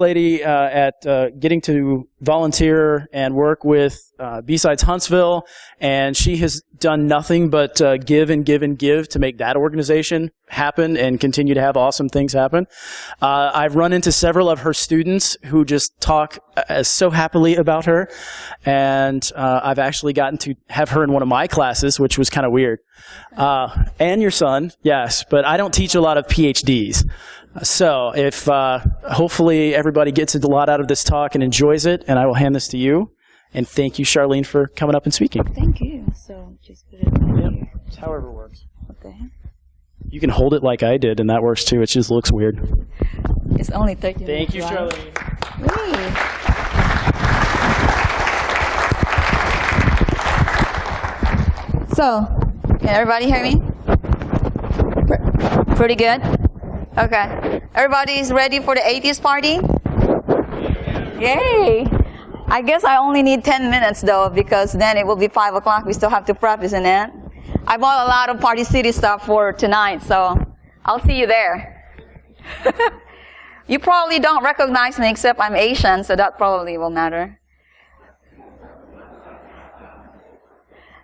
lady at getting to volunteer and work with B-Sides Huntsville, and she has done nothing but give and give and give to make that organization happen and continue to have awesome things happen. I've run into several of her students who just talk so happily about her, and I've actually gotten to have her in one of my classes, which was kind of weird. And your son, yes, but I don't teach a lot of PhDs. So if hopefully everybody gets a lot out of this talk and enjoys it, and I will hand this to you. And thank you, Charline, for coming up and speaking. Thank you. So just put it right here. It's however works. Okay. You can hold it like I did, and that works too. It just looks weird. It's only 30 minutes. Thank you, Charline. So, can everybody hear me? Pretty good? Okay. Everybody's ready for the 80s party? Yay! I guess I only need 10 minutes though, because then it will be 5 o'clock. We still have to prep, isn't it? I bought a lot of Party City stuff for tonight, so I'll see you there. You probably don't recognize me except I'm Asian, so that probably will matter.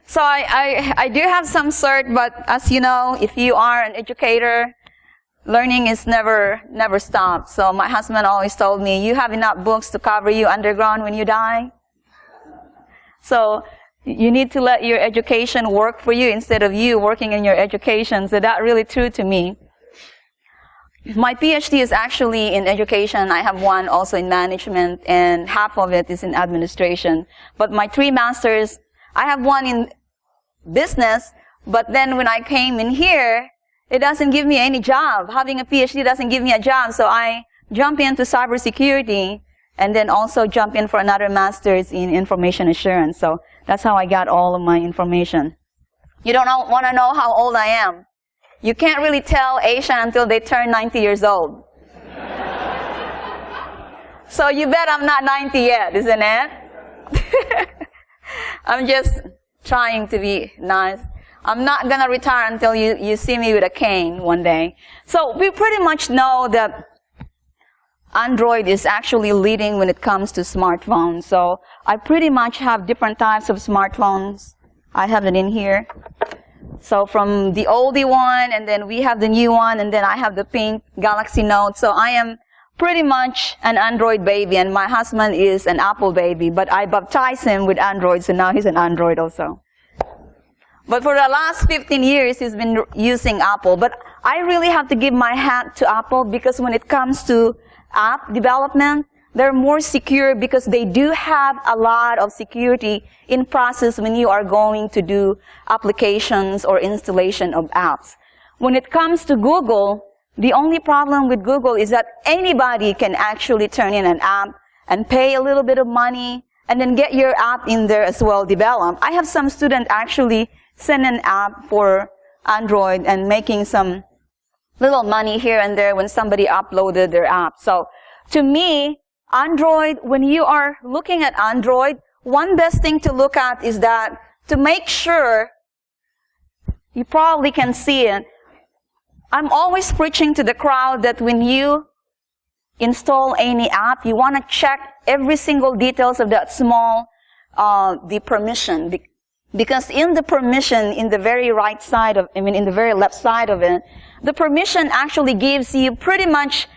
So I do have some cert, but as you know, if you are an educator, learning is never stopped. So my husband always told me, you have enough books to cover you underground when you die. So you need to let your education work for you instead of you working in your education. So that's really true to me. My PhD is actually in education. I have one also in management, and half of it is in administration. But my 3 masters, I have one in business, but then when I came in here, it doesn't give me any job. Having a PhD doesn't give me a job, so I jump into cybersecurity and then also jump in for another master's in information assurance. So that's how I got all of my information. You don't want to know how old I am. You can't really tell Asian until they turn 90 years old. So you bet I'm not 90 yet, isn't it? I'm just trying to be nice. I'm not going to retire until you see me with a cane one day. So we pretty much know that Android is actually leading when it comes to smartphones. So I pretty much have different types of smartphones. I have it in here. So from the oldie one, and then we have the new one, and then I have the pink Galaxy Note. So I am pretty much an Android baby, and my husband is an Apple baby. But I baptized him with Android, so now he's an Android also. But for the last 15 years, he's been using Apple. But I really have to give my hat to Apple, because when it comes to app development, they're more secure because they do have a lot of security in process when you are going to do applications or installation of apps. When it comes to Google, the only problem with Google is that anybody can actually turn in an app and pay a little bit of money and then get your app in there as well developed. I have some students actually send an app for Android and making some little money here and there when somebody uploaded their app. So to me, Android, when you are looking at Android, one best thing to look at is that to make sure, you probably can see it, I'm always preaching to the crowd that when you install any app, you want to check every single details of that small, the permission. Because in the permission, in the very right side of, in the very left side of it, the permission actually gives you pretty much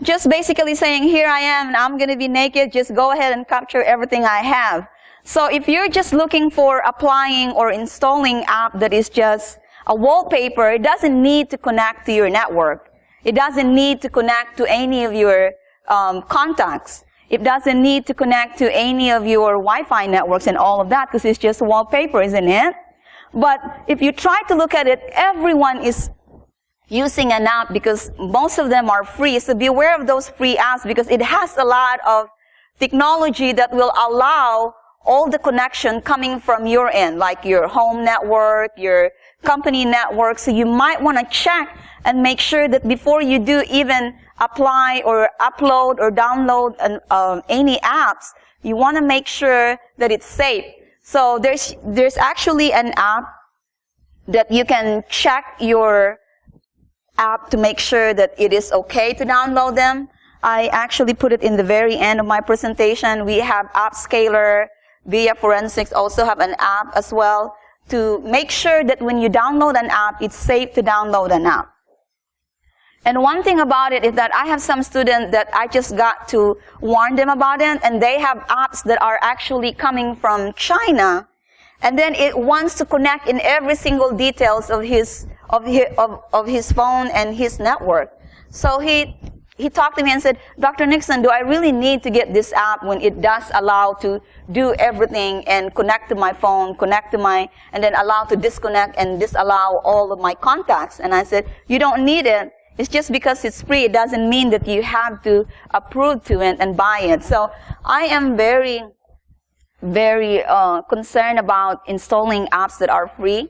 just basically saying, here I am, and I'm going to be naked, just go ahead and capture everything I have. So if you're just looking for applying or installing app that is just a wallpaper, it doesn't need to connect to your network. It doesn't need to connect to any of your contacts. It doesn't need to connect to any of your Wi-Fi networks and all of that, because it's just wallpaper, isn't it? But if you try to look at it, everyone is using an app because most of them are free. So be aware of those free apps, because it has a lot of technology that will allow all the connection coming from your end, like your home network, your company network. So you might want to check and make sure that before you do even apply or upload or download any apps, you want to make sure that it's safe. So there's actually an app that you can check your app to make sure that it is okay to download them. I actually put it in the very end of my presentation. We have App Scaler, via Forensics also have an app as well to make sure that when you download an app, it's safe to download an app. And one thing about it is that I have some students that I just got to warn them about it, and they have apps that are actually coming from China, and then it wants to connect in every single details of his phone and his network. So he talked to me and said, Dr. Nixon, do I really need to get this app when it does allow to do everything and connect to my phone, and then allow to disconnect and disallow all of my contacts? And I said, you don't need it. It's just because it's free. It doesn't mean that you have to approve to it and buy it. So I am very, very concerned about installing apps that are free,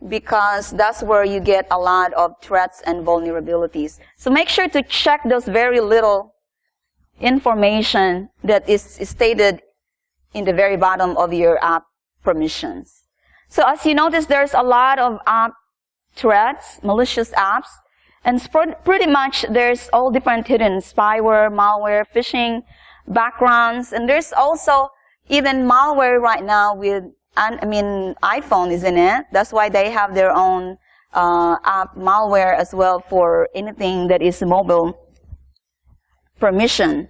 because that's where you get a lot of threats and vulnerabilities. So make sure to check those very little information that is stated in the very bottom of your app permissions. So as you notice, there's a lot of app threats, malicious apps, and pretty much there's all different hidden spyware, malware, phishing backgrounds, and there's also even malware right now with, iPhone is in it. That's why they have their own app malware as well for anything that is mobile permission.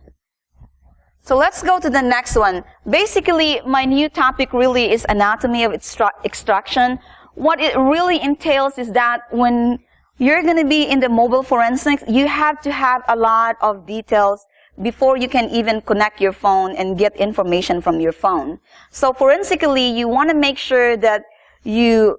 So let's go to the next one. Basically, my new topic really is anatomy of extraction. What it really entails is that when you're going to be in the mobile forensics, you have to have a lot of details before you can even connect your phone and get information from your phone. So forensically, you want to make sure that you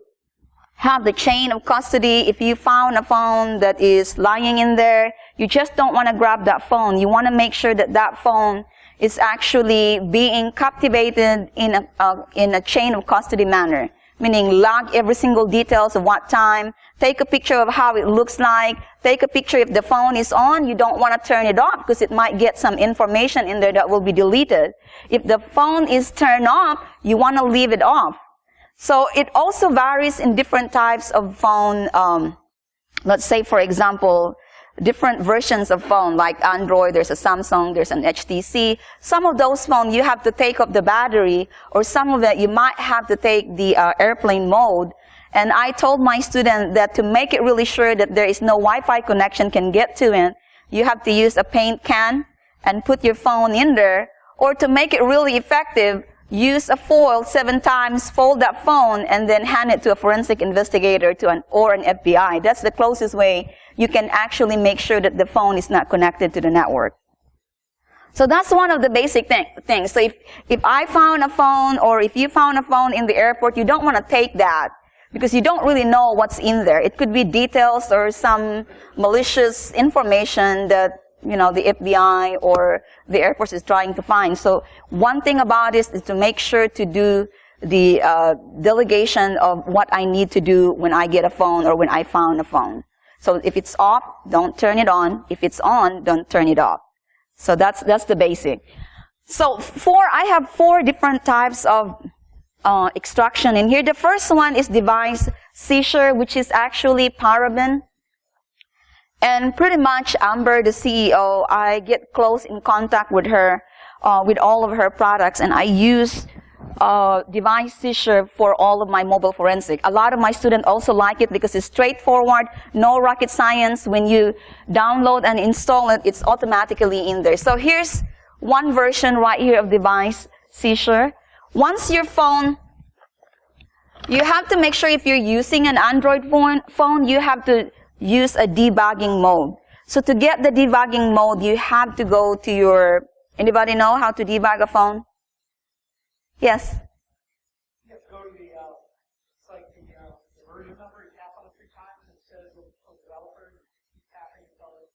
have the chain of custody. If you found a phone that is lying in there, you just don't want to grab that phone. You want to make sure that that phone is actually being captivated in a chain of custody manner, meaning log every single details of what time, take a picture of how it looks like, take a picture if the phone is on. You don't want to turn it off because it might get some information in there that will be deleted. If the phone is turned off, you want to leave it off. So it also varies in different types of phone. Let's say, for example, different versions of phone, like Android, there's a Samsung, there's an HTC. Some of those phones, you have to take up the battery, or some of it, you might have to take the airplane mode. And I told my student that to make it really sure that there is no Wi-Fi connection can get to it, you have to use a paint can and put your phone in there, or to make it really effective, use a foil 7 times, fold that phone, and then hand it to a forensic investigator or an FBI. That's the closest way you can actually make sure that the phone is not connected to the network. So that's one of the basic things. So if I found a phone, or if you found a phone in the airport, you don't want to take that, because you don't really know what's in there. It could be details or some malicious information that, you know, the FBI or the Air Force is trying to find. So one thing about this is to make sure to do the delegation of what I need to do when I get a phone or when I found a phone. So if it's off, don't turn it on. If it's on, don't turn it off. So that's the basic. So I have 4 different types of extraction in here. The first one is device seizure, which is actually paraben. And pretty much Amber, the CEO, I get close in contact with her, with all of her products, and I use device seizure for all of my mobile forensic. A lot of my students also like it because it's straightforward, no rocket science. When you download and install it, it's automatically in there. So here's one version right here of device seizure. Once your phone, you have to make sure if you're using an Android phone, you have to use a debugging mode. So to get the debugging mode, you have to go to your, anybody know how to debug a phone? Yes? You have to go to the, it's like the version number, you tap on it 3 times, and it says the developer, you keep tapping until it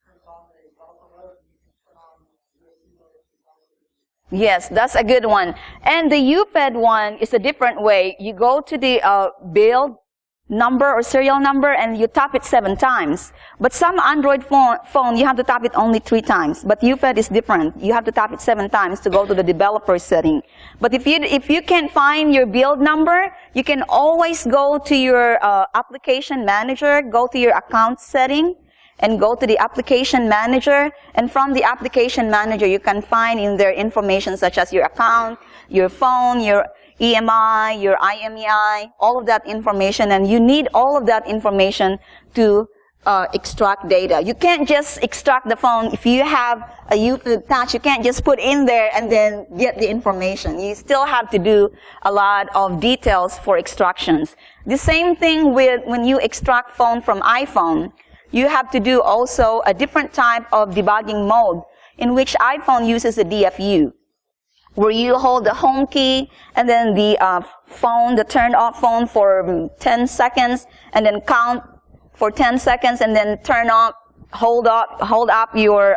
turns on the developer mode, and you can turn on USB mode. Yes, that's a good one. And the UPED one is a different way. You go to the build number or serial number and you tap it 7 times. But some Android phone, you have to tap it only 3 times. But UPED is different. You have to tap it 7 times to go to the developer setting. But if you can't find your build number, you can always go to your application manager, go to your account setting, and go to the application manager. And from the application manager, you can find in there information such as your account, your phone, your EMI, your IMEI, all of that information. And you need all of that information to extract data. You can't just extract the phone. If you have a Euclid patch, you can't just put in there and then get the information. You still have to do a lot of details for extractions. The same thing with when you extract phone from iPhone. You have to do also a different type of debugging mode in which iPhone uses a DFU, where you hold the home key and then the phone, the turned off phone for 10 seconds and then count for 10 seconds and then turn off, hold up your,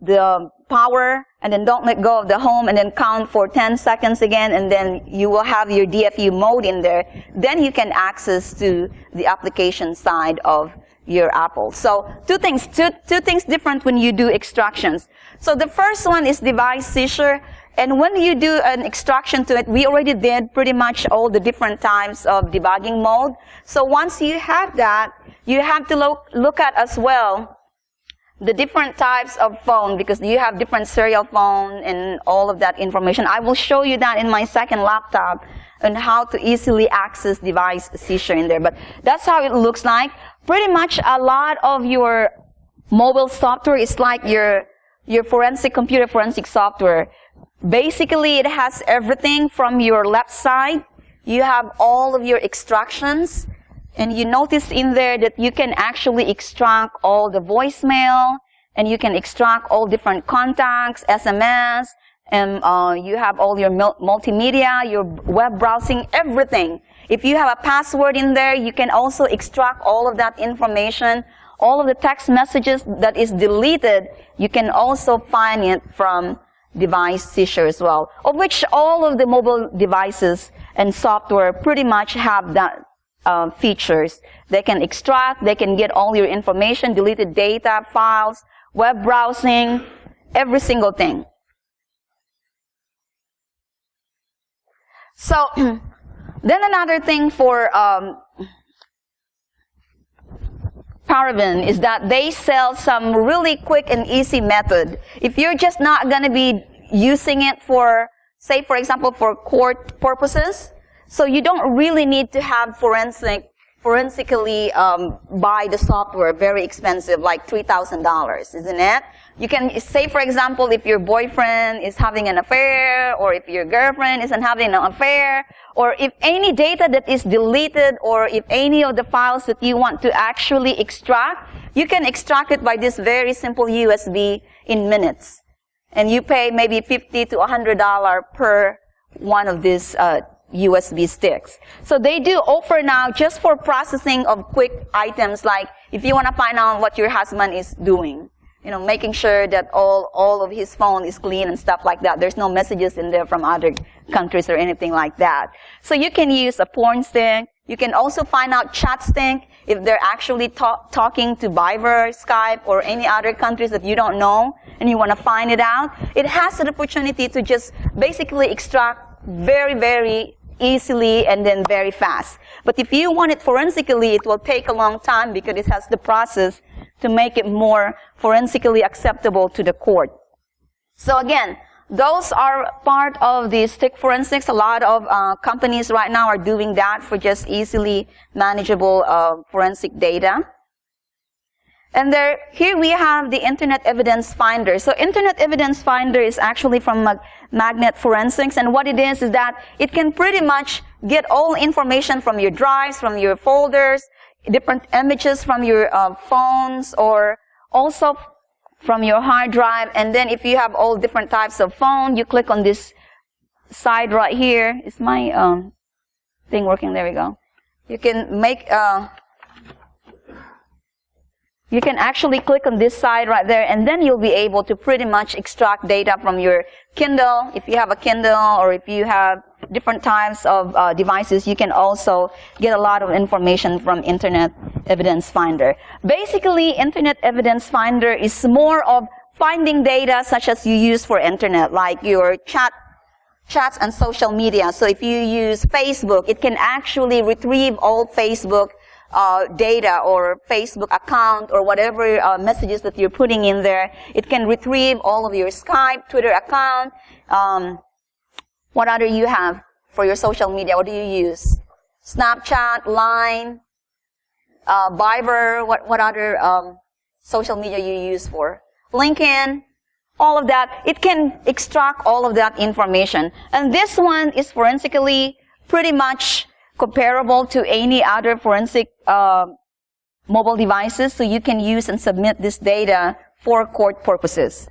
the power and then don't let go of the home and then count for 10 seconds again and then you will have your DFU mode in there. Then you can access to the application side of your Apple. So two things different when you do extractions. So the first one is device seizure. And when you do an extraction to it, we already did pretty much all the different types of debugging mode. So once you have that, you have to look at as well the different types of phone, because you have different serial phone and all of that information. I will show you that in my second laptop and how to easily access device seizure in there. But that's how it looks like. Pretty much a lot of your mobile software is like your computer forensic software. Basically, it has everything from your left side. You have all of your extractions. And you notice in there that you can actually extract all the voicemail, and you can extract all different contacts, SMS, and you have all your multimedia, your web browsing, everything. If you have a password in there, you can also extract all of that information. All of the text messages that is deleted, you can also find it from device seizure as well, of which all of the mobile devices and software pretty much have that features. They can extract, they can get all your information, deleted data, files, web browsing, every single thing. So, then another thing for Paraben is that they sell some really quick and easy method. If you're just not going to be using it for, say for example, for court purposes, so you don't really need to have forensically buy the software, very expensive, like $3,000, isn't it? You can say, for example, if your boyfriend is having an affair, or if your girlfriend isn't having an affair, or if any data that is deleted, or if any of the files that you want to actually extract, you can extract it by this very simple USB in minutes. And you pay maybe $50 to $100 per one of these USB sticks. So they do offer now just for processing of quick items, like if you want to find out what your husband is doing, you know, making sure that all of his phone is clean and stuff like that. There's no messages in there from other countries or anything like that. So you can use a porn stick. You can also find out chat stick if they're actually talking to Viber, Skype, or any other countries that you don't know and you want to find it out. It has an opportunity to just basically extract very, very easily and then very fast. But if you want it forensically, it will take a long time because it has the process to make it more forensically acceptable to the court. So again, those are part of the stick forensics. A lot of companies right now are doing that for just easily manageable forensic data. And here we have the Internet Evidence Finder. So Internet Evidence Finder is actually from Magnet Forensics, and what it is that it can pretty much get all information from your drives, from your folders, different images from your phones, or also from your hard drive. And then if you have all different types of phone, you click on this side right here. Is my thing working? There we go. You can make you can actually click on this side right there, and then you'll be able to pretty much extract data from your Kindle. If you have a Kindle, or if you have different types of devices, you can also get a lot of information from Internet Evidence Finder. Basically, Internet Evidence Finder is more of finding data such as you use for Internet, like your chats and social media. So if you use Facebook, it can actually retrieve all Facebook data or Facebook account or whatever messages that you're putting in there. It can retrieve all of your Skype, Twitter account. What other you have for your social media? What do you use? Snapchat, Line, Viber. What other social media you use for? LinkedIn. All of that. It can extract all of that information. And this one is forensically pretty much comparable to any other forensic mobile devices, so you can use and submit this data for court purposes.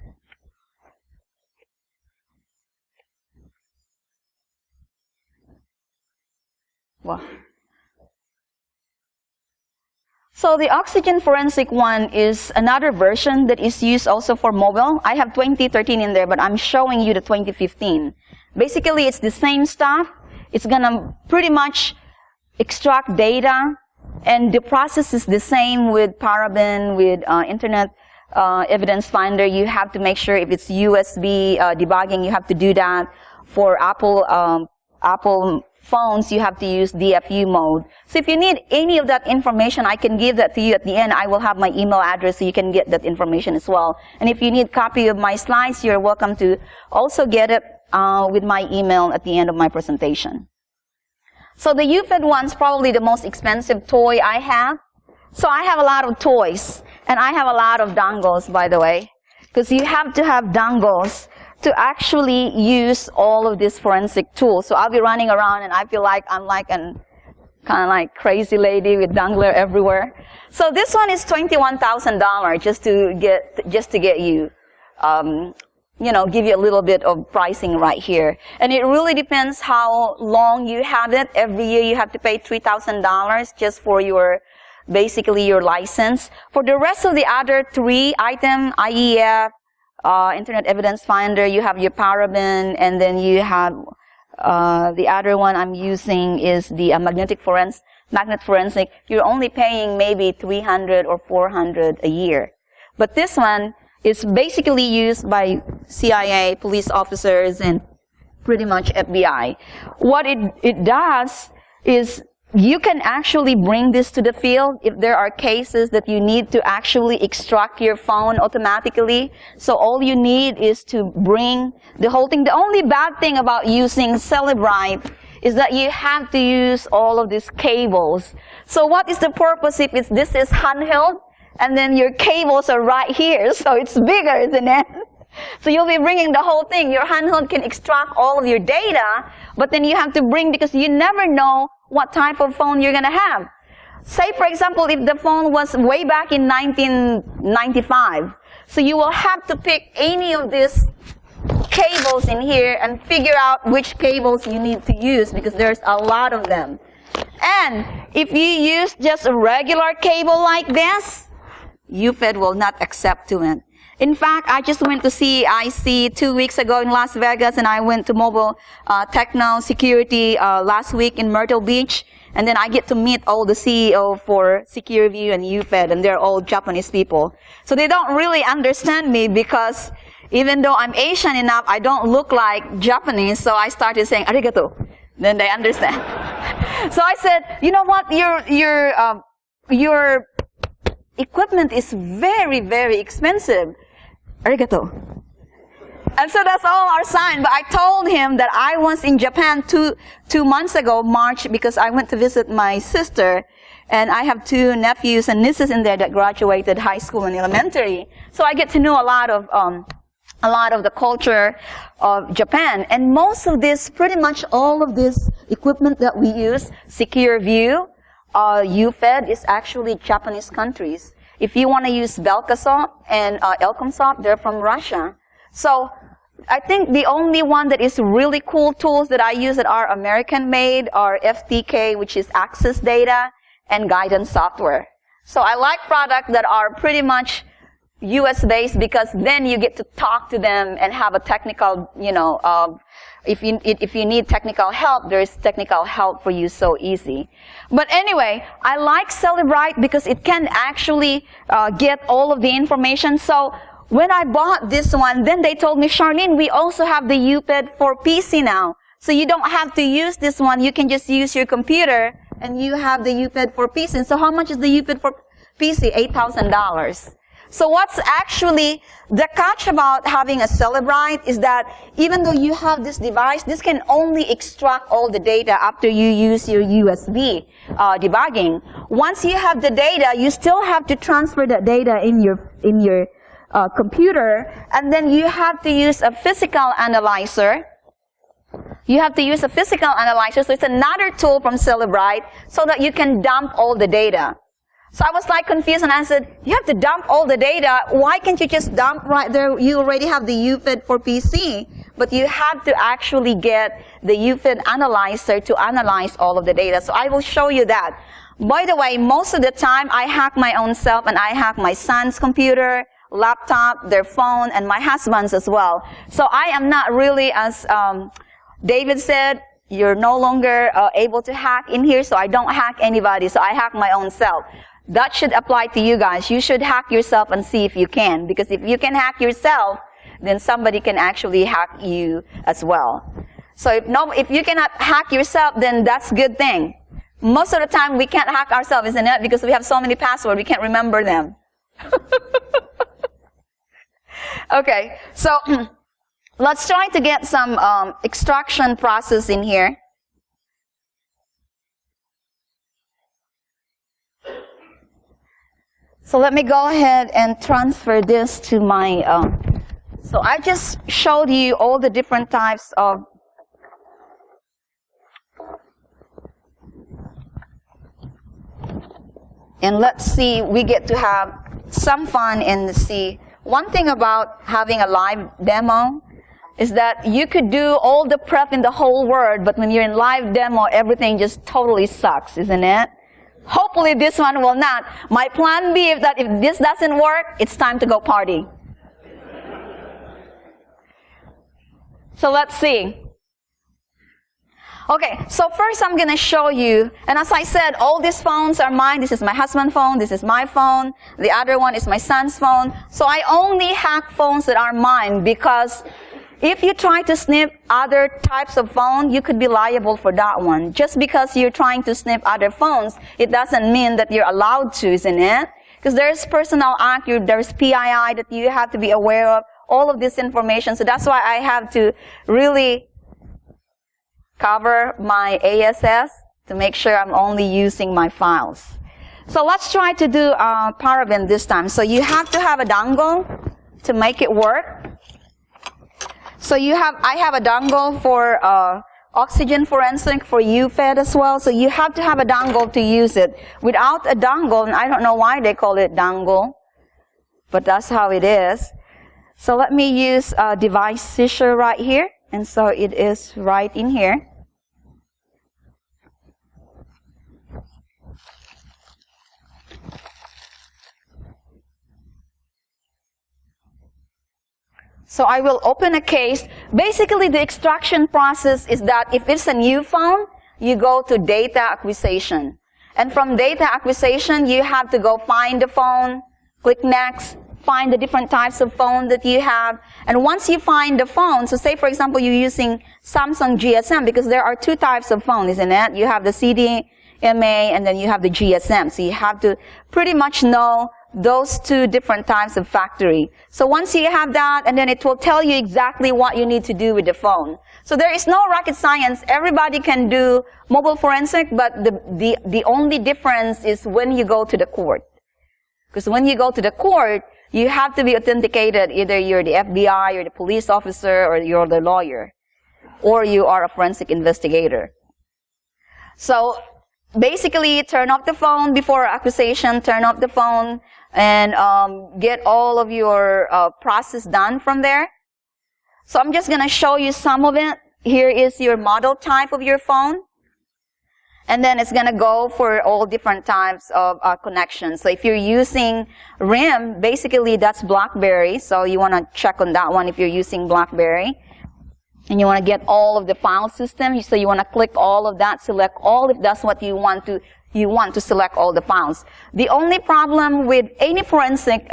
Wow. So the oxygen forensic one is another version that is used also for mobile. I have 2013 in there, but I'm showing you the 2015. Basically, it's the same stuff. It's gonna pretty much extract data, and the process is the same with Paraben, with Internet Evidence Finder. You have to make sure if it's USB debugging, you have to do that. For Apple phones, you have to use DFU mode. So if you need any of that information, I can give that to you at the end. I will have my email address so you can get that information as well. And if you need a copy of my slides, you're welcome to also get it with my email at the end of my presentation. So the Euclid one's probably the most expensive toy I have. So I have a lot of toys, and I have a lot of dongles, by the way, because you have to have dongles to actually use all of these forensic tools. So I'll be running around, and I feel like I'm like an kind of like crazy lady with dongler everywhere. So this one is $21,000 just to get you. Give you a little bit of pricing right here. And it really depends how long you have it. Every year you have to pay $3,000 just for basically your license. For the rest of the other three items, IEF, Internet Evidence Finder, you have your Paraben, and then you have the other one I'm using is the magnet forensic. You're only paying maybe $300 or $400 a year. But this one is basically used by CIA, police officers, and pretty much FBI. What it does is you can actually bring this to the field if there are cases that you need to actually extract your phone automatically. So all you need is to bring the whole thing. The only bad thing about using Cellebrite is that you have to use all of these cables. So what is the purpose if this is handheld? And then your cables are right here, so it's bigger, isn't it? So you'll be bringing the whole thing. Your handheld can extract all of your data, but then you have to bring, because you never know what type of phone you're going to have. Say, for example, if the phone was way back in 1995, so you will have to pick any of these cables in here and figure out which cables you need to use, because there's a lot of them. And if you use just a regular cable like this, Euclid will not accept to it. In fact, I just went to CIC 2 weeks ago in Las Vegas, and I went to Mobile Techno Security last week in Myrtle Beach, and then I get to meet all the CEO for SecureView and Euclid, and they're all Japanese people. So they don't really understand me, because even though I'm Asian enough, I don't look like Japanese, so I started saying arigato. Then they understand. So I said, you know what, your equipment is very, very expensive. Arigato. And so that's all our sign. But I told him that I was in Japan two months ago, March, because I went to visit my sister. And I have 2 nephews and nieces in there that graduated high school and elementary. So I get to know a lot of the culture of Japan. And most of this, pretty much all of this equipment that we use, SecureView, Euclid, is actually Japanese countries. If you want to use Belkasop and Elkomsop, they're from Russia. So I think the only one that is really cool tools that I use that are American-made are FTK, which is Access Data, and Guidance Software. So I like products that are pretty much US-based, because then you get to talk to them and have a technical, if you need technical help, there is technical help for you so easy. But anyway, I like Cellebrite because it can actually get all of the information. So when I bought this one, then they told me, Charline, we also have the Euclid for PC now. So you don't have to use this one. You can just use your computer and you have the UPID for PC. So how much is the UPID for PC? $8,000. So what's actually the catch about having a Cellebrite is that even though you have this device, this can only extract all the data after you use your USB debugging. Once you have the data, you still have to transfer that data in your computer, and then you have to use a physical analyzer. You have to use a physical analyzer, so it's another tool from Cellebrite so that you can dump all the data. So I was like confused, and I said, you have to dump all the data. Why can't you just dump right there? You already have the UPID for PC, but you have to actually get the UPID analyzer to analyze all of the data. So I will show you that. By the way, most of the time I hack my own self, and I hack my son's computer, laptop, their phone, and my husband's as well. So I am not really, as David said, you're no longer able to hack in here, so I don't hack anybody, so I hack my own self. That should apply to you guys. You should hack yourself and see if you can, because if you can hack yourself, then somebody can actually hack you as well. So if you cannot hack yourself, then that's a good thing. Most of the time we can't hack ourselves, isn't it? Because we have so many passwords, we can't remember them. Okay, so let's try to get some extraction process in here. So let me go ahead and transfer this to my, so I just showed you all the different types of and let's see, we get to have some fun and see. One thing about having a live demo is that you could do all the prep in the whole world, but when you're in live demo, everything just totally sucks, isn't it? Hopefully this one will not. My plan B is that if this doesn't work, it's time to go party. So let's see. Okay, so first I'm going to show you, and as I said, all these phones are mine. This is my husband's phone, this is my phone, the other one is my son's phone. So I only hack phones that are mine, because if you try to snip other types of phone, you could be liable for that one. Just because you're trying to snip other phones, it doesn't mean that you're allowed to, isn't it? Because there's personal act, there's PII that you have to be aware of, all of this information. So that's why I have to really cover my ASS to make sure I'm only using my files. So let's try to do paraben this time. So you have to have a dongle to make it work. So I have a dongle for oxygen forensic for UFED as well. So you have to have a dongle to use it. Without a dongle, and I don't know why they call it dongle, but that's how it is. So let me use device Seizure right here. And so it is right in here. So I will open a case. Basically, the extraction process is that if it's a new phone, you go to data acquisition. And from data acquisition, you have to go find the phone, click next, find the different types of phone that you have. And once you find the phone, so say, for example, you're using Samsung GSM, because there are two types of phone, isn't it? You have the CDMA, and then you have the GSM. So you have to pretty much know those two different types of factory. So once you have that, and then it will tell you exactly what you need to do with the phone. So there is no rocket science. Everybody can do mobile forensic, but the only difference is when you go to the court. Because when you go to the court, you have to be authenticated. Either you're the FBI, or the police officer, or you're the lawyer, or you are a forensic investigator. So basically, turn off the phone before acquisition, turn off the phone, and get all of your process done from there. So I'm just going to show you some of it. Here is your model type of your phone. And then it's going to go for all different types of connections. So if you're using RIM, basically that's BlackBerry. So you want to check on that one if you're using BlackBerry. And you want to get all of the file system. So you want to click all of that, select all if that's what you want to select all the files. The only problem with any forensic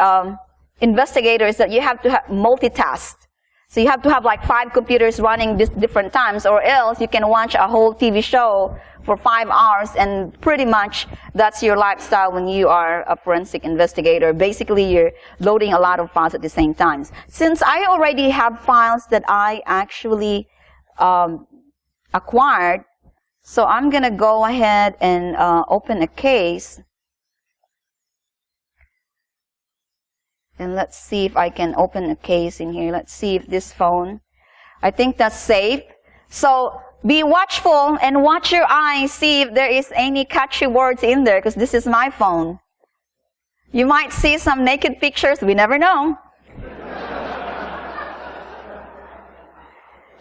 investigator is that you have to multitask. So you have to have like 5 computers running this different times, or else you can watch a whole TV show for 5 hours, and pretty much that's your lifestyle when you are a forensic investigator. Basically, you're loading a lot of files at the same time. Since I already have files that I actually acquired, so I'm going to go ahead and open a case. And let's see if I can open a case in here. Let's see if this phone, I think that's safe. So be watchful and watch your eyes, see if there is any catchy words in there, because this is my phone. You might see some naked pictures, we never know.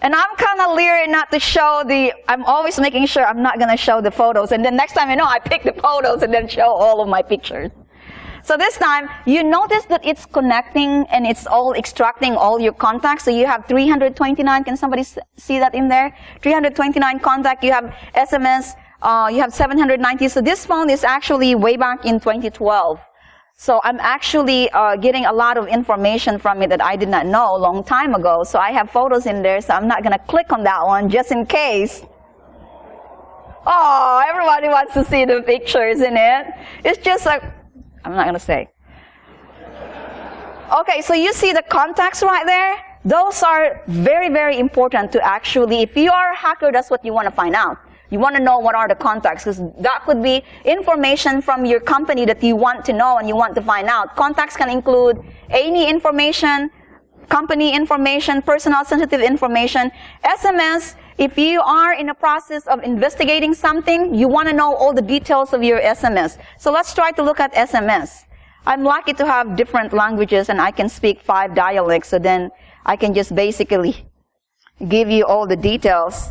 And I'm kind of leery not to show I'm always making sure I'm not going to show the photos. And then next time, I pick the photos and then show all of my pictures. So this time, you notice that it's connecting and it's all extracting all your contacts. So you have 329. Can somebody see that in there? 329 contacts. You have SMS. You have 790. So this phone is actually way back in 2012. So I'm actually getting a lot of information from it that I did not know a long time ago. So I have photos in there, so I'm not going to click on that one just in case. Oh, everybody wants to see the pictures, isn't it? It's just like, I'm not going to say. Okay, so you see the contacts right there? Those are very, very important to actually, if you are a hacker, that's what you want to find out. You want to know what are the contacts, because that could be information from your company that you want to know and you want to find out. Contacts can include any information, company information, personal sensitive information. SMS, if you are in the process of investigating something, you want to know all the details of your SMS. So let's try to look at SMS. I'm lucky to have different languages and I can speak 5 dialects, so then I can just basically give you all the details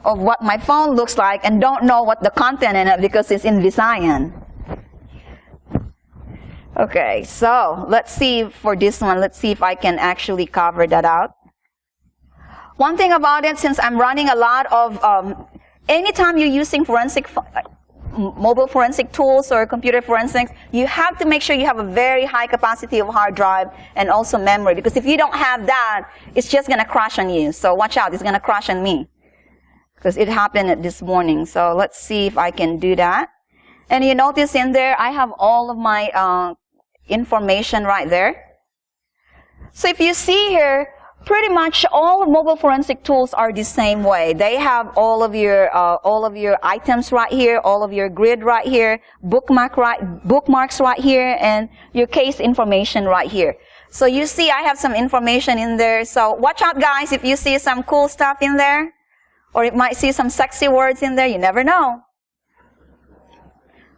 of what my phone looks like and don't know what the content in it because it's in Visayan. Okay, so let's see for this one. Let's see if I can actually cover that out. One thing about it, since I'm running a lot of, anytime you're using mobile forensic tools or computer forensics, you have to make sure you have a very high capacity of hard drive and also memory, because if you don't have that, it's just going to crash on you. So watch out, it's going to crash on me, because it happened this morning. So let's see if I can do that. And you notice in there, I have all of my information right there. So if you see here, pretty much all mobile forensic tools are the same way. They have all of your items right here, all of your grid right here, bookmarks right here, and your case information right here. So you see I have some information in there. So watch out, guys, if you see some cool stuff in there, or it might see some sexy words in there, you never know.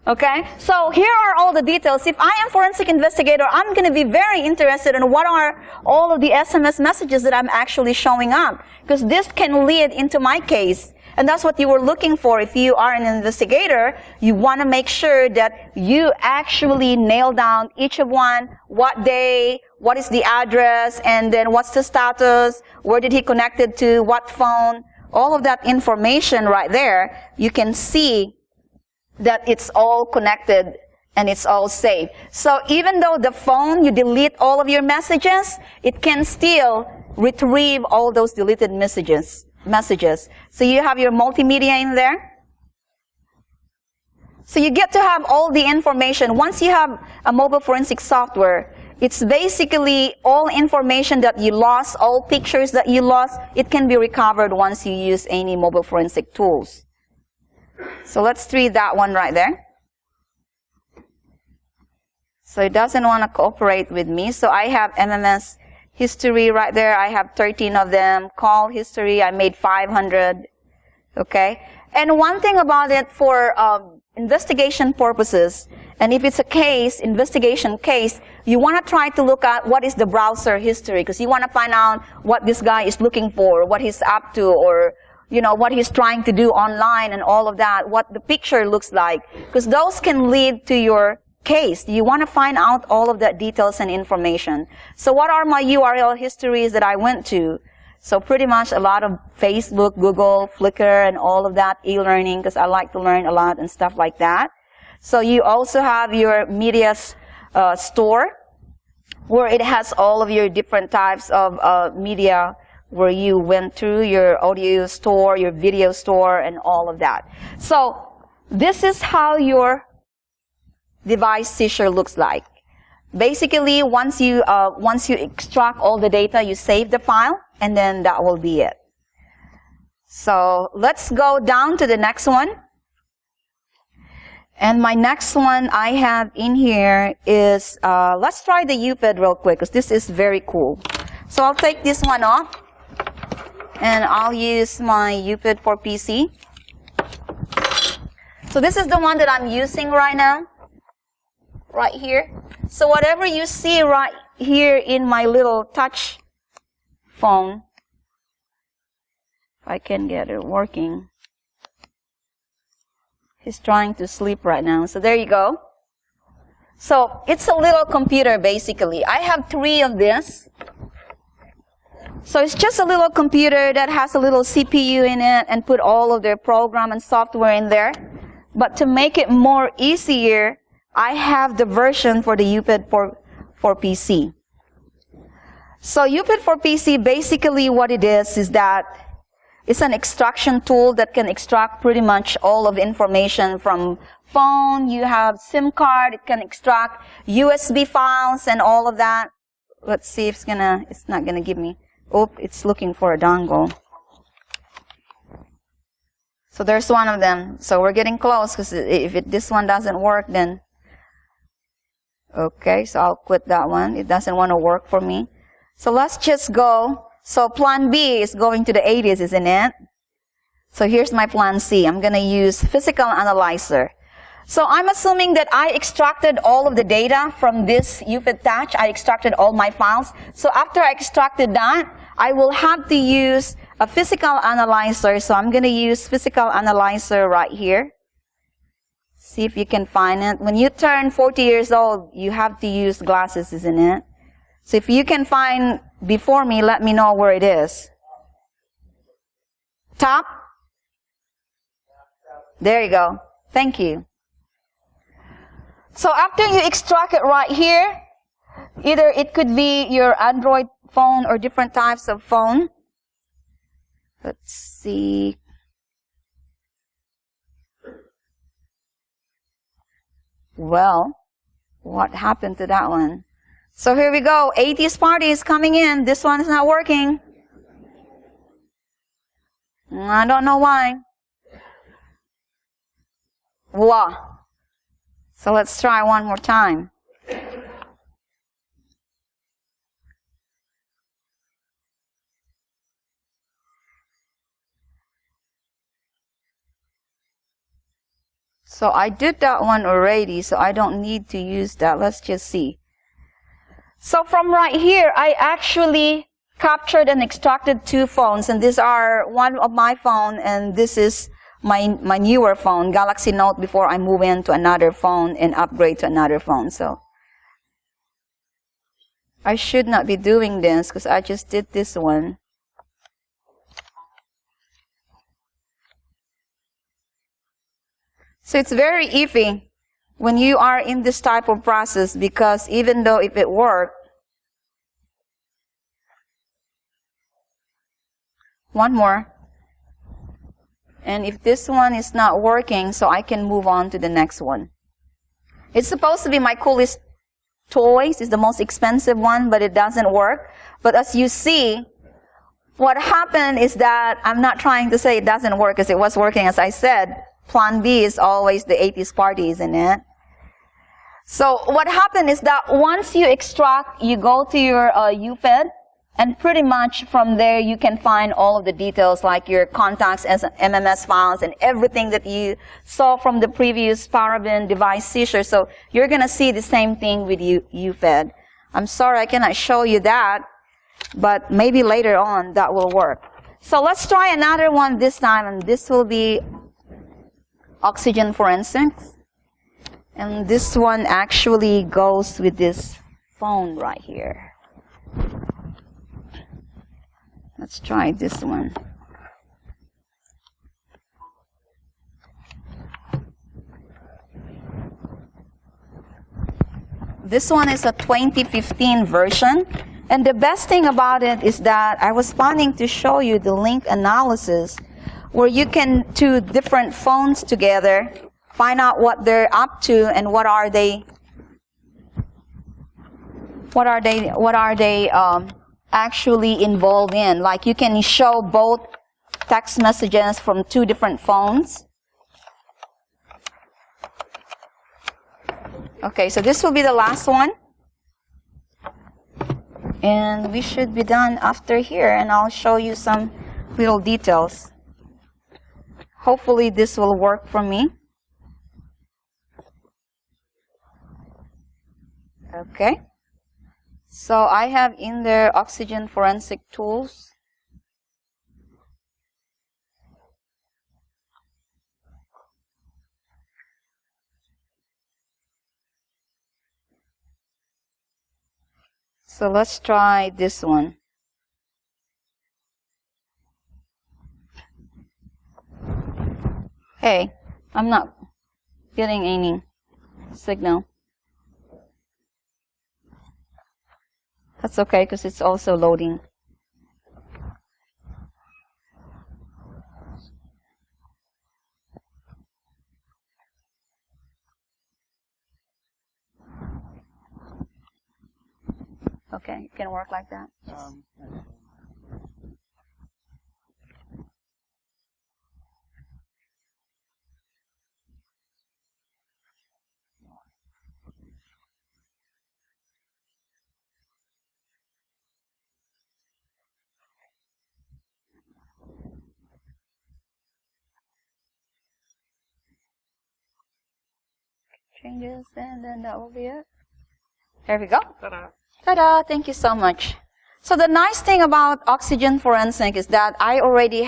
Okay, so here are all the details. If I am a forensic investigator, I'm going to be very interested in what are all of the SMS messages that I'm actually showing up, because this can lead into my case. And that's what you were looking for. If you are an investigator, you want to make sure that you actually nail down each of one, what day, what is the address, and then what's the status, where did he connect it to, what phone, all of that information right there. You can see that it's all connected and it's all safe. So even though the phone, you delete all of your messages, it can still retrieve all those deleted messages. So you have your multimedia in there. So you get to have all the information. Once you have a mobile forensic software, it's basically all information that you lost, all pictures that you lost, it can be recovered once you use any mobile forensic tools. So let's read that one right there. So it doesn't want to cooperate with me. So I have MMS history right there. I have 13 of them. Call history, I made 500. Okay? And one thing about it for investigation purposes, and if it's a case, investigation case, you want to try to look at what is the browser history, because you want to find out what this guy is looking for, what he's up to, or what he's trying to do online and all of that, what the picture looks like, because those can lead to your case. You want to find out all of that details and information. So what are my URL histories that I went to? So pretty much a lot of Facebook, Google, Flickr, and all of that e-learning, because I like to learn a lot and stuff like that. So you also have your media store, where it has all of your different types of media, where you went through your audio store, your video store, and all of that. So this is how your device seizure looks like. Basically, once you extract all the data, you save the file, and then that will be it. So let's go down to the next one. And my next one I have in here is, let's try the Euclid real quick, because this is very cool. So I'll take this one off, and I'll use my Euclid for PC. So this is the one that I'm using right now, right here. So whatever you see right here in my little touch phone, if I can get it working. He's trying to sleep right now. So there you go. So it's a little computer, basically. I have 3 of this. So it's just a little computer that has a little CPU in it and put all of their program and software in there. But to make it more easier, I have the version for the Euclid for PC. So Euclid for PC, basically what it is that it's an extraction tool that can extract pretty much all of the information from phone. You have SIM card. It can extract USB files and all of that. Let's see if it's not gonna give me. Oh, it's looking for a dongle. So there's one of them. So we're getting close, because if this one doesn't work, then okay. So I'll quit that one. It doesn't want to work for me. So let's just go. So plan B is going to the 80s, isn't it? So here's my plan C. I'm going to use Physical Analyzer. So I'm assuming that I extracted all of the data from this Euclid Touch. I extracted all my files. So after I extracted that, I will have to use a Physical Analyzer. So I'm going to use Physical Analyzer right here. See if you can find it. When you turn 40 years old, you have to use glasses, isn't it? So if you can find before me, let me know where it is. Top? There you go. Thank you. So after you extract it right here, either it could be your Android phone or different types of phone. Let's see. Well, what happened to that one? So here we go. 80s party is coming in. This one is not working. I don't know why. Voila. So let's try one more time. So I did that one already, so I don't need to use that. Let's just see. So from right here, I actually captured and extracted 2 phones, and these are one of my phone, and this is my newer phone, Galaxy Note, before I move into another phone and upgrade to another phone. So I should not be doing this, because I just did this one. So it's very iffy when you are in this type of process, because even though if it worked, one more, and if this one is not working, so I can move on to the next one. It's supposed to be my coolest toys. It's the most expensive one, but it doesn't work. But as you see, what happened is that I'm not trying to say it doesn't work, because it was working. As I said, plan B is always the 80s party, isn't it? So what happened is that once you extract, you go to your Euclid, and pretty much from there you can find all of the details, like your contacts as MMS files and everything that you saw from the previous Paraben device seizure. So you're going to see the same thing with Euclid. I'm sorry I cannot show you that, but maybe later on that will work. So let's try another one this time, and this will be oxygen forensics. And this one actually goes with this phone right here. Let's try this one. This one is a 2015 version. And the best thing about it is that I was planning to show you the link analysis where you can two different phones together, find out what they're up to and what are they actually involved in. Like you can show both text messages from two different phones. Okay, so this will be the last one. And we should be done after here, and I'll show you some little details. Hopefully this will work for me. Okay. So I have in there Oxygen Forensic Tools. So let's try this one. Hey, I'm not getting any signal. That's okay, because it's also loading. Okay, it can work like that. Changes, and then that will be it. There we go. Ta-da. Ta-da! Thank you so much. So the nice thing about Oxygen Forensic is that I already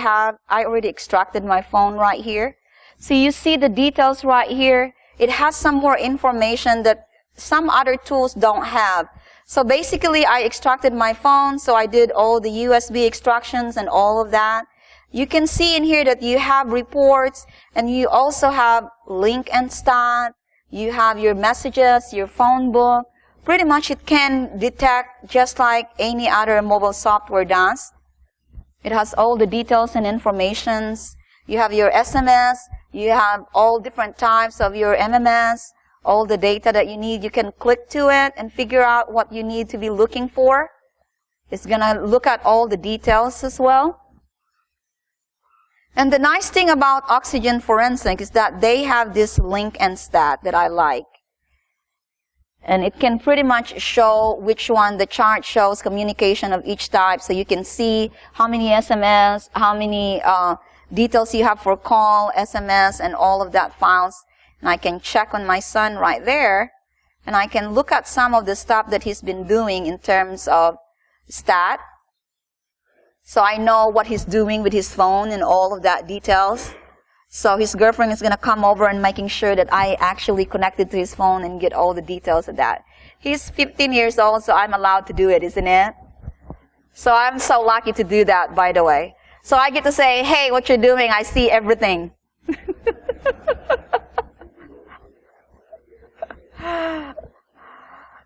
extracted my phone right here. So you see the details right here. It has some more information that some other tools don't have. So basically I extracted my phone, so I did all the USB extractions and all of that. You can see in here that you have reports, and you also have link and stat. You have your messages, your phone book. Pretty much it can detect just like any other mobile software does. It has all the details and informations. You have your SMS. You have all different types of your MMS, all the data that you need. You can click to it and figure out what you need to be looking for. It's going to look at all the details as well. And the nice thing about Oxygen Forensic is that they have this link and stat that I like. And it can pretty much show which one. The chart shows communication of each type, so you can see how many SMS, how many details you have for call, SMS, and all of that files. And I can check on my son right there, and I can look at some of the stuff that he's been doing in terms of stat. So I know what he's doing with his phone and all of that details. So his girlfriend is going to come over and making sure that I actually connected to his phone and get all the details of that. He's 15 years old, so I'm allowed to do it, isn't it? So I'm so lucky to do that, by the way. So I get to say, hey, what you're doing, I see everything.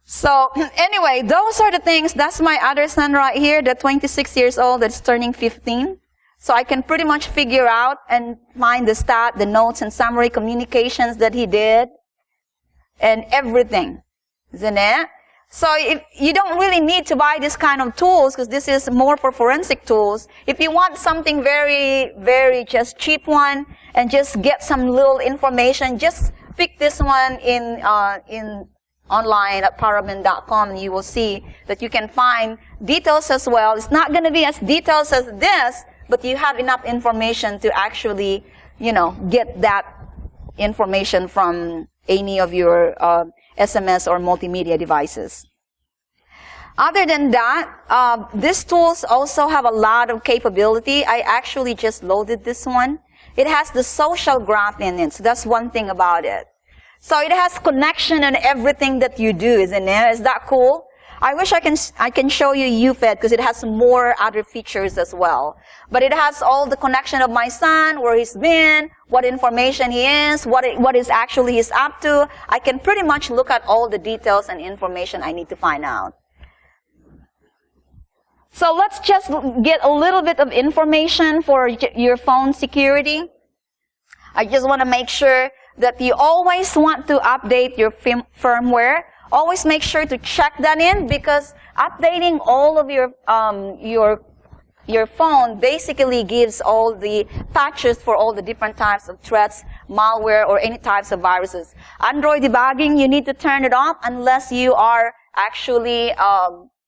So anyway, those are the things. That's my other son right here, the 26 years old that's turning 15. So I can pretty much figure out and find the stat, the notes and summary communications that he did, and everything, isn't it? So if you don't really need to buy this kind of tools, because this is more for forensic tools. If you want something very, very just cheap one and just get some little information, just pick this one in online at paraben.com, and you will see that you can find details as well. It's not going to be as detailed as this, but you have enough information to actually, get that information from any of your SMS or multimedia devices. Other than that, these tools also have a lot of capability. I actually just loaded this one. It has the social graph in it, so that's one thing about it. So it has connection in everything that you do, isn't it? Is that cool? I wish I can show you Euclid because it has more other features as well. But it has all the connection of my son, where he's been, what information he is, what is actually he's up to. I can pretty much look at all the details and information I need to find out. So let's just get a little bit of information for your phone security. I just want to make sure that you always want to update your firmware. Always make sure to check that in, because updating all of your phone basically gives all the patches for all the different types of threats, malware, or any types of viruses. Android debugging, you need to turn it off unless you are actually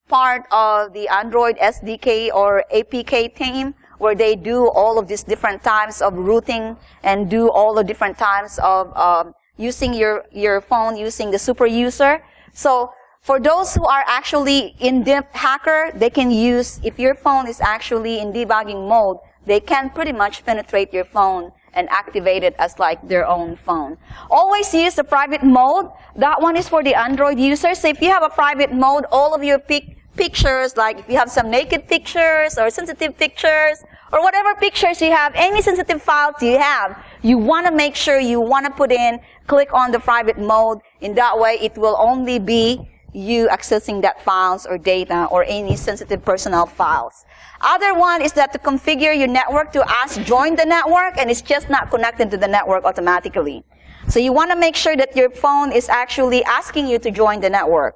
part of the Android SDK or APK team, where they do all of these different types of routing and do all the different types of using your phone using the super user. So for those who are actually in-depth hacker, they can use, if your phone is actually in debugging mode, they can pretty much penetrate your phone and activate it as like their own phone. Always use the private mode. That one is for the Android users. So if you have a private mode, all of your pictures, like if you have some naked pictures or sensitive pictures or whatever pictures you have, any sensitive files you have, you want to make sure you want to put in, click on the private mode. In that way, it will only be you accessing that files or data or any sensitive personal files. Other one is that to configure your network to ask join the network, and it's just not connected to the network automatically. So you want to make sure that your phone is actually asking you to join the network.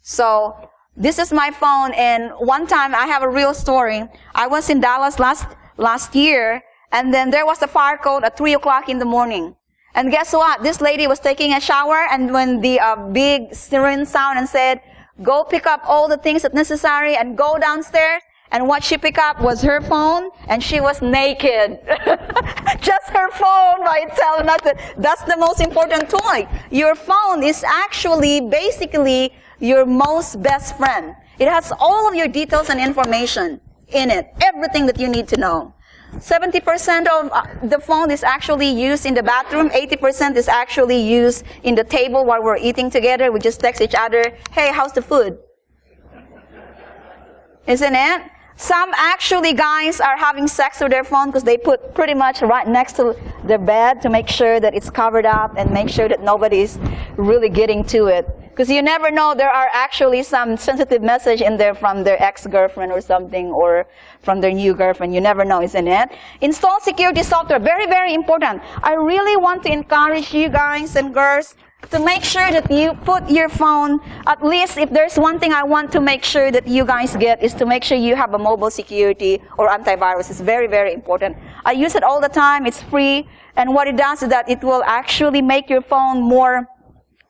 So this is my phone, and one time I have a real story. I was in Dallas last year, and then there was a fire code at 3 o'clock in the morning. And guess what? This lady was taking a shower, and when the big siren sound and said, go pick up all the things that's necessary and go downstairs, and what she picked up was her phone, and she was naked. Just her phone by itself. That's the most important toy. Your phone is actually basically your most best friend. It has all of your details and information in it, everything that you need to know. 70% of the phone is actually used in the bathroom. 80% is actually used in the table while we're eating together. We just text each other, hey, how's the food? Isn't it? Some actually guys are having sex with their phone because they put pretty much right next to their bed to make sure that it's covered up and make sure that nobody's really getting to it. Because you never know, there are actually some sensitive message in there from their ex-girlfriend or something, or from their new girlfriend. You never know, isn't it? Install security software. Very, very important. I really want to encourage you guys and girls to make sure that you put your phone, at least if there's one thing I want to make sure that you guys get, is to make sure you have a mobile security or antivirus. It's very, very important. I use it all the time. It's free. And what it does is that it will actually make your phone more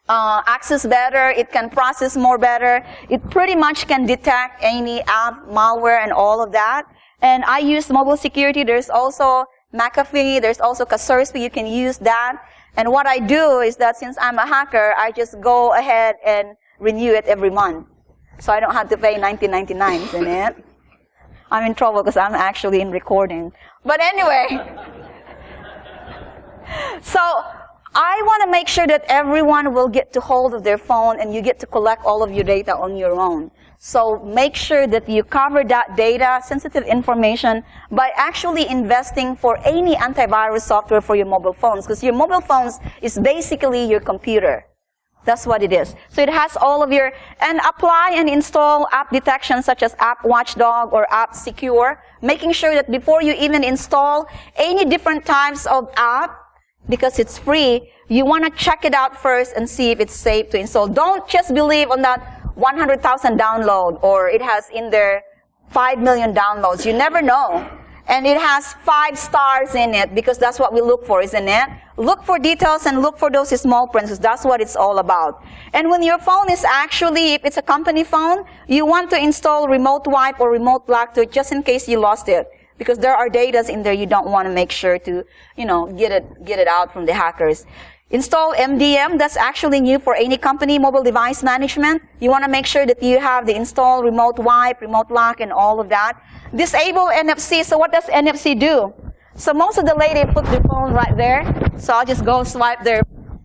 access better. It can process more better. It pretty much can detect any app, malware, and all of that. And I use mobile security. There's also McAfee. There's also Kaspersky. You can use that. And what I do is that since I'm a hacker, I just go ahead and renew it every month. So I don't have to pay $19.99, isn't it? I'm in trouble because I'm actually in recording. But anyway. So I want to make sure that everyone will get to hold of their phone and you get to collect all of your data on your own. So make sure that you cover that data, sensitive information, by actually investing for any antivirus software for your mobile phones. Because your mobile phones is basically your computer. That's what it is. So it has all of your, and apply and install app detection such as App Watchdog or App Secure, making sure that before you even install any different types of app, because it's free, you want to check it out first and see if it's safe to install. Don't just believe on that 100,000 download, or it has in there 5 million downloads. You never know. And it has 5 stars in it, because that's what we look for, isn't it? Look for details and look for those small prints, because that's what it's all about. And when your phone is actually, if it's a company phone, you want to install Remote Wipe or Remote Block to it just in case you lost it. Because there are data in there you don't want to make sure to, get it out from the hackers. Install MDM. That's actually new for any company, mobile device management. You want to make sure that you have the install Remote Wipe, Remote Lock, and all of that. Disable NFC. So what does NFC do? So most of the ladies put their phone right there. So I'll just go swipe their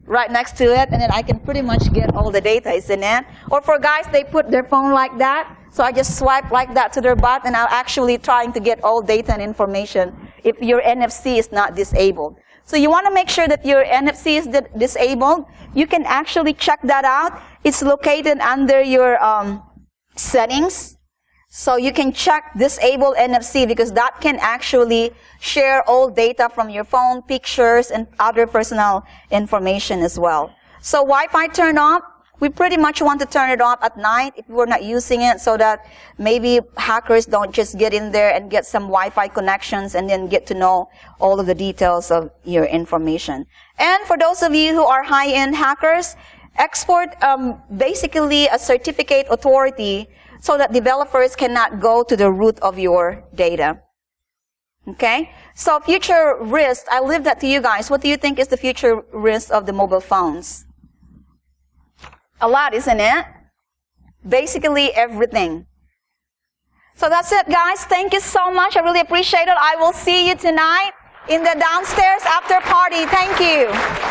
right next to it, and then I can pretty much get all the data, isn't it? Or for guys, they put their phone like that, so I just swipe like that to their butt, and I'm actually trying to get all data and information if your NFC is not disabled. So you want to make sure that your NFC is disabled. You can actually check that out. It's located under your settings. So you can check disable NFC because that can actually share all data from your phone, pictures, and other personal information as well. So Wi-Fi turn off, we pretty much want to turn it off at night if we're not using it so that maybe hackers don't just get in there and get some Wi-Fi connections and then get to know all of the details of your information. And for those of you who are high-end hackers, export basically a certificate authority so that developers cannot go to the root of your data. Okay? So future risk, I leave that to you guys. What do you think is the future risk of the mobile phones? A lot, isn't it? Basically everything. So that's it, guys. Thank you so much. I really appreciate it. I will see you tonight in the downstairs after party. Thank you.